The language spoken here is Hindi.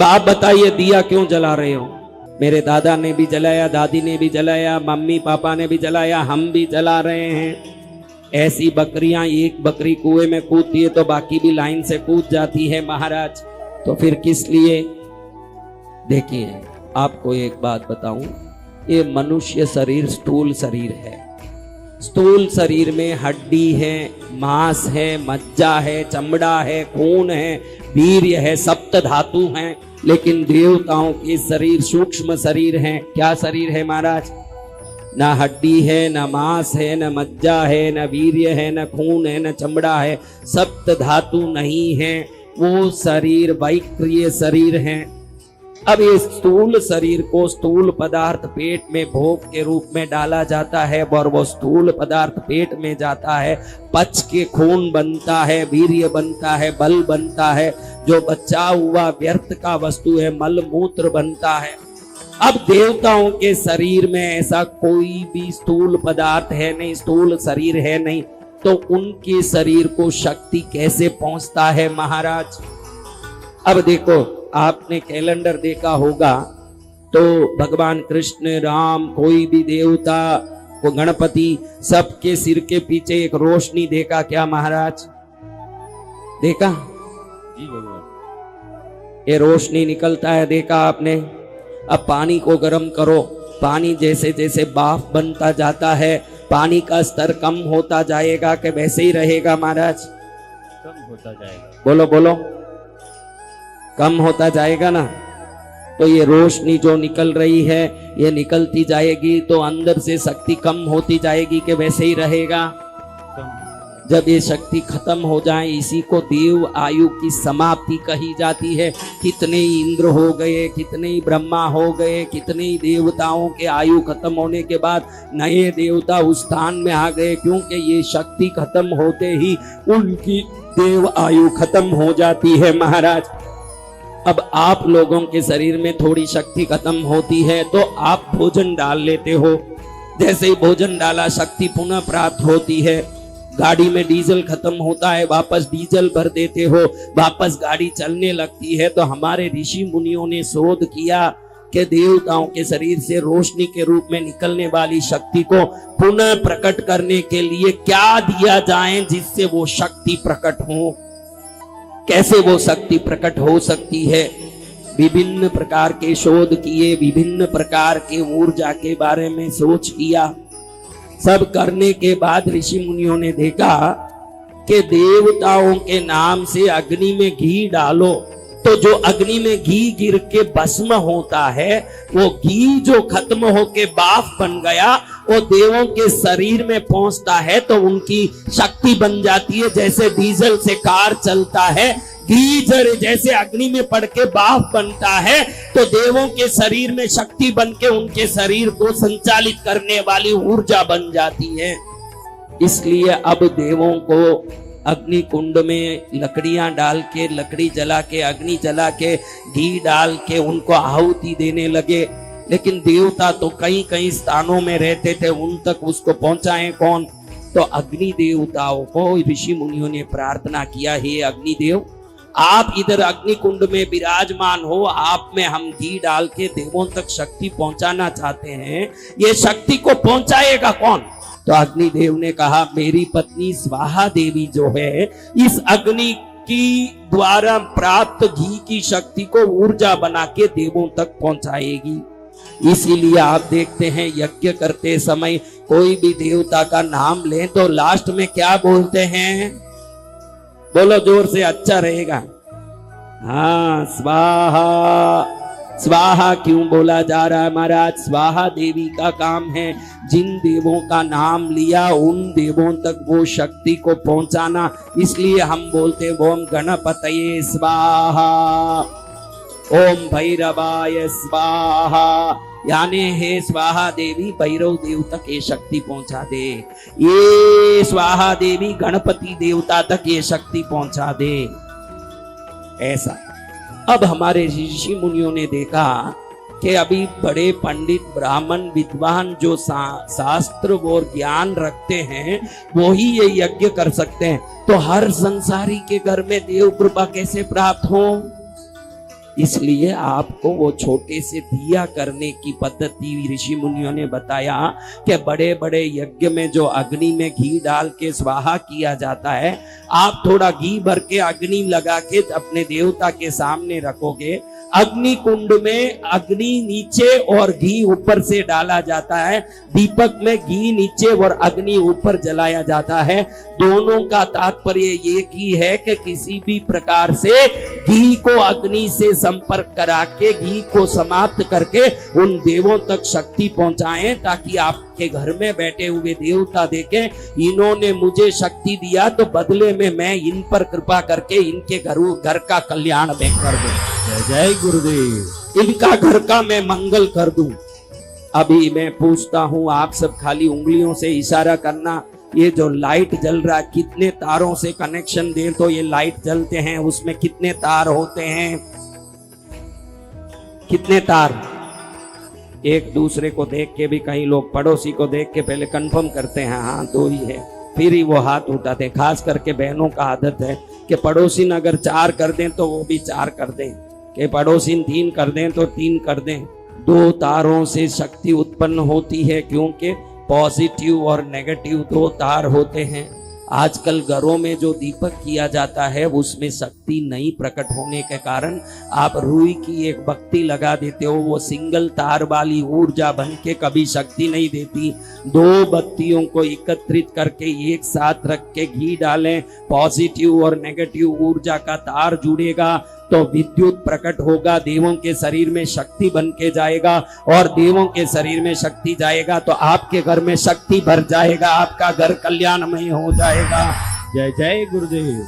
आप बताइए दिया क्यों जला रहे हो? मेरे दादा ने भी जलाया, दादी ने भी जलाया, मम्मी पापा ने भी जलाया, हम भी जला रहे हैं। ऐसी बकरियां, एक बकरी कुएं में कूदती है तो बाकी भी लाइन से कूद जाती है महाराज। तो फिर किस लिए? देखिए आपको एक बात बताऊं, ये मनुष्य शरीर स्थूल शरीर है। स्थूल शरीर में हड्डी है, मांस है, मज्जा है, चमड़ा है, खून है, वीर्य है, सप्त धातु हैं। लेकिन देवताओं के शरीर सूक्ष्म शरीर है। क्या शरीर है महाराज? ना हड्डी है, ना मांस है, न मज्जा है, न वीर्य है, न खून है, न चमड़ा है, सप्त धातु नहीं है। वो शरीर वैक्रिय शरीर है। अब ये स्थूल शरीर को स्थूल पदार्थ पेट में भोग के रूप में डाला जाता है और वो स्थूल पदार्थ पेट में जाता है, पच के खून बनता है, वीर्य बनता है, बल बनता है, जो बचा हुआ व्यर्थ का वस्तु है मल मूत्र बनता है। अब देवताओं के शरीर में ऐसा कोई भी स्थूल पदार्थ है नहीं, स्थूल शरीर है नहीं, तो उनके शरीर को शक्ति कैसे पहुंचता है महाराज? अब देखो, आपने कैलेंडर देखा होगा तो भगवान कृष्ण, राम, कोई भी देवता, वो गणपति, सबके सिर के पीछे एक रोशनी देखा क्या महाराज? देखा? जी भगवान। ये रोशनी निकलता है, देखा आपने? अब पानी को गर्म करो, पानी जैसे जैसे भाप बनता जाता है, पानी का स्तर कम होता जाएगा कि वैसे ही रहेगा महाराज? कम होता जाएगा। बोलो बोलो, कम होता जाएगा ना? तो ये रोशनी जो निकल रही है, ये निकलती जाएगी तो अंदर से शक्ति कम होती जाएगी कि वैसे ही रहेगा? जब ये शक्ति खत्म हो जाए, इसी को देव आयु की समाप्ति कही जाती है। कितने ही इंद्र हो गए, कितने ही ब्रह्मा हो गए, कितने ही देवताओं के आयु खत्म होने के बाद नए देवता उस स्थान में आ गए, क्योंकि ये शक्ति खत्म होते ही उनकी देव आयु खत्म हो जाती है महाराज। अब आप लोगों के शरीर में थोड़ी शक्ति खत्म होती है तो आप भोजन डाल लेते हो, जैसे ही भोजन डाला शक्ति पुनः प्राप्त होती है। गाड़ी में डीजल खत्म होता है, वापस डीजल भर देते हो, वापस गाड़ी चलने लगती है। तो हमारे ऋषि मुनियों ने शोध किया कि देवताओं के शरीर से रोशनी के रूप में निकलने वाली शक्ति को पुनः प्रकट करने के लिए क्या दिया जाए जिससे वो शक्ति प्रकट हो, कैसे वो शक्ति प्रकट हो सकती है। विभिन्न प्रकार के शोध किए, विभिन्न प्रकार के ऊर्जा के बारे में सोच किया। सब करने के बाद ऋषि मुनियों ने देखा कि देवताओं के नाम से अग्नि में घी डालो तो जो अग्नि में घी गिर के भस्म होता है, वो घी जो खत्म होके बाफ बन गया, वो देवों के शरीर में पहुंचता है तो उनकी शक्ति बन जाती है। जैसे डीजल से कार चलता है, घी जैसे अग्नि में पड़ के बाफ बनता है, तो देवों के शरीर में शक्ति बन के उनके शरीर को संचालित करने वाली ऊर्जा बन जाती है। इसलिए अब देवों को अग्नि कुंड में लकड़ियां डाल के, लकड़ी जला के, अग्नि जला के, घी डाल के उनको आहुति देने लगे। लेकिन देवता तो कई कई स्थानों में रहते थे, उन तक उसको पहुंचाए कौन? तो अग्नि देवताओं को ऋषि मुनियों ने प्रार्थना किया, हे अग्निदेव, आप इधर अग्नि कुंड में विराजमान हो, आप में हम घी डाल के देवों तक शक्ति पहुंचाना चाहते हैं, ये शक्ति को पहुंचाएगा कौन? तो अग्निदेव ने कहा, मेरी पत्नी स्वाहा देवी जो है, इस अग्नि की द्वारा प्राप्त घी की शक्ति को ऊर्जा बना के देवों तक पहुंचाएगी। इसीलिए आप देखते हैं यज्ञ करते समय कोई भी देवता का नाम लें तो लास्ट में क्या बोलते हैं? बोलो जोर से, अच्छा रहेगा। हाँ, स्वाहा। स्वाहा क्यों बोला जा रहा है महाराज? स्वाहा देवी का काम है जिन देवों का नाम लिया उन देवों तक वो शक्ति को पहुंचाना। इसलिए हम बोलते ओम गणपतये स्वाहा, ओम भैरवाय स्वाहा, यानी हे स्वाहा देवी भैरव देव तक ये शक्ति पहुंचा दे, ये स्वाहा देवी गणपति देवता तक ये शक्ति पहुंचा दे। ऐसा अब हमारे ऋषि मुनियों ने देखा कि अभी बड़े पंडित ब्राह्मण विद्वान जो शास्त्र और ज्ञान रखते हैं वो ही ये यज्ञ कर सकते हैं, तो हर संसारी के घर में देव कृपा कैसे प्राप्त हो? इसलिए आपको वो छोटे से दिया करने की पद्धति ऋषि मुनियों ने बताया कि बड़े बड़े यज्ञ में जो अग्नि में घी डाल के स्वाहा किया जाता है, आप थोड़ा घी भर के अग्नि लगा के अपने देवता के सामने रखोगे। अग्नि कुंड में अग्नि नीचे और घी ऊपर से डाला जाता है, दीपक में घी नीचे और अग्नि ऊपर जलाया जाता है। दोनों का तात्पर्य एक ही है कि किसी भी प्रकार से घी को अग्नि से संपर्क करा के घी को समाप्त करके उन देवों तक शक्ति पहुंचाएं, ताकि आपके घर में बैठे हुए देवता देखें इन्होंने मुझे शक्ति दिया तो बदले में मैं इन पर कृपा करके इनके घर का कल्याण मैं कर दूं। जय जय गुरुदेव। इनका घर का मैं मंगल कर दूं। अभी मैं पूछता हूं, आप सब खाली उंगलियों से इशारा करना। ये जो लाइट जल रहा है, कितने तारों से कनेक्शन दे तो ये लाइट जलते हैं? उसमें कितने तार होते हैं? कितने तार? एक दूसरे को देख के भी कई लोग पड़ोसी को देख के पहले कंफर्म करते हैं, हाँ 2 ही है, फिर ही वो हाथ उठाते हैं। खास करके बहनों का आदत है कि पड़ोसी अगर 4 कर दें तो वो भी 4 कर दें, कि पड़ोसी 3 कर दें तो 3 कर दें। 2 तारों से शक्ति उत्पन्न होती है, क्योंकि पॉजिटिव और नेगेटिव 2 तार होते हैं। आजकल घरों में जो दीपक किया जाता है उसमें शक्ति नहीं प्रकट होने के कारण आप रुई की एक बत्ती लगा देते हो, वो सिंगल तार वाली ऊर्जा बन के कभी शक्ति नहीं देती। 2 बत्तियों को एकत्रित करके एक साथ रख के घी डालें, पॉजिटिव और नेगेटिव ऊर्जा का तार जुड़ेगा तो विद्युत प्रकट होगा, देवों के शरीर में शक्ति बन के जाएगा, और देवों के शरीर में शक्ति जाएगा तो आपके घर में शक्ति भर जाएगा, आपका घर कल्याणमय हो जाएगा। जय जय गुरुदेव।